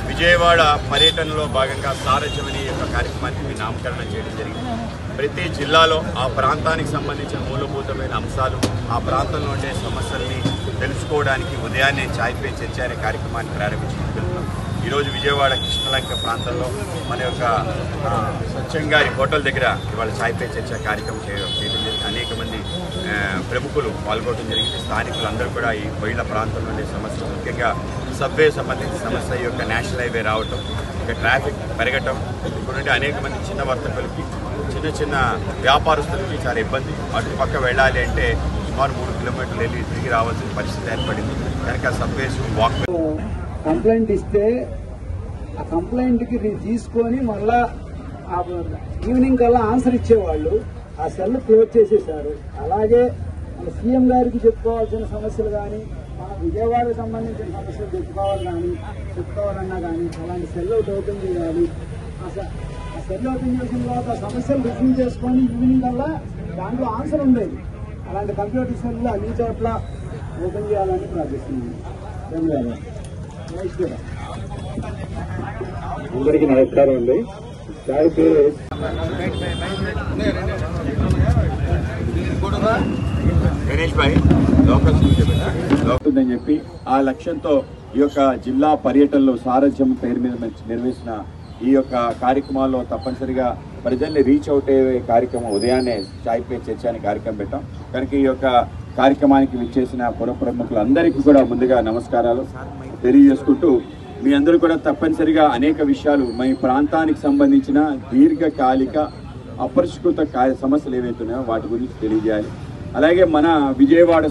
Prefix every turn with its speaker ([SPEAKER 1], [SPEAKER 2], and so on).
[SPEAKER 1] విజయవాడ పర్యటనలో భాగంగా సారథ్యమని యొక్క కార్యక్రమానికి నామకరణం చేయడం జరిగింది. ప్రతి జిల్లాలో ఆ ప్రాంతానికి సంబంధించిన మూలభూతమైన అంశాలు, ఆ ప్రాంతంలో ఉండే సమస్యల్ని తెలుసుకోవడానికి ఉదయాన్నే చాయ్ పే చర్చ అనే కార్యక్రమాన్ని ప్రారంభించుకుంటున్నాం. ఈరోజు విజయవాడ కృష్ణలంక ప్రాంతంలో మన యొక్క సత్యంగారి హోటల్ దగ్గర ఇవాళ చాయ్ పే చర్చ కార్యక్రమం చేయడం జరిగింది. అనేక మంది ప్రముఖులు పాల్గొనడం జరిగింది. స్థానికులందరూ కూడా ఈ బయట ప్రాంతంలో ఉండే సమస్యలు, ముఖ్యంగా సబ్వే సంబంధించిన సమస్య, ఈ యొక్క నేషనల్ హైవే రావటం, ఇక ట్రాఫిక్ పెరగటం, ఇప్పుడుంటే అనేక మంది చిన్న వర్తకులకి, చిన్న చిన్న వ్యాపారస్తులకి చాలా ఇబ్బంది. అటు పక్క వెళ్ళాలి అంటే సుమారు 3 కిలోమీటర్లు వెళ్ళి తిరిగి రావాల్సిన పరిస్థితి ఏర్పడింది. కనుక సబ్వేస్ వాక్
[SPEAKER 2] కంప్లైంట్ ఇస్తే ఆ కంప్లైంట్కి తీసుకొని మళ్ళా ఈవినింగ్ కల్లా ఆన్సర్ ఇచ్చేవాళ్ళు. ఆ సెల్ క్లోజ్ చేసేసారు. అలాగే మన సీఎం గారికి చెప్పుకోవాల్సిన సమస్యలు కానీ, మన విజయవాడకు సంబంధించిన సమస్యలు చెప్పుకోవాలన్నా కానీ అలాంటి సెల్ ఒకటి ఓపెన్ చేయాలి. ఆ సెల్ ఓపెన్ చేసిన తర్వాత ఆ సమస్యలు రిసీవ్ చేసుకొని ఈవినింగ్ కల్లా దాంట్లో ఆన్సర్ ఉండేది. అలాంటి కంప్యూటర్ సెల్ అన్ని చోట్ల ఓపెన్ చేయాలని ప్రార్థిస్తున్నాను. ధన్యవాదాలు. అందరికీ నమస్కారం అండి. చాయ్ పేరు
[SPEAKER 1] గణేష్ భాయ్ లోకల్ని చెప్పి ఆ లక్ష్యంతో ఈ యొక్క జిల్లా పర్యటనలో సారథ్యం పేరు మీద నిర్వహించిన ఈ యొక్క కార్యక్రమాల్లో తప్పనిసరిగా ప్రజల్ని రీచ్ అవుట్ అయ్యే కార్యక్రమం ఉదయాన్నే చాయ్ పే చర్చ అనే కార్యక్రమం పెట్టాం. కనుక ఈ యొక్క కార్యక్రమానికి విచ్చేసిన పుర ప్రముఖులందరికీ కూడా ముందుగా నమస్కారాలు తెలియజేసుకుంటూ, మీ అందరూ కూడా తప్పనిసరిగా అనేక విషయాలు మీ ప్రాంతానికి సంబంధించిన దీర్ఘకాలిక అపరిష్కృత సమస్యలు ఏవైతున్నాయో వాటి గురించి తెలియజేయాలి. అలాగే మన విజయవాడ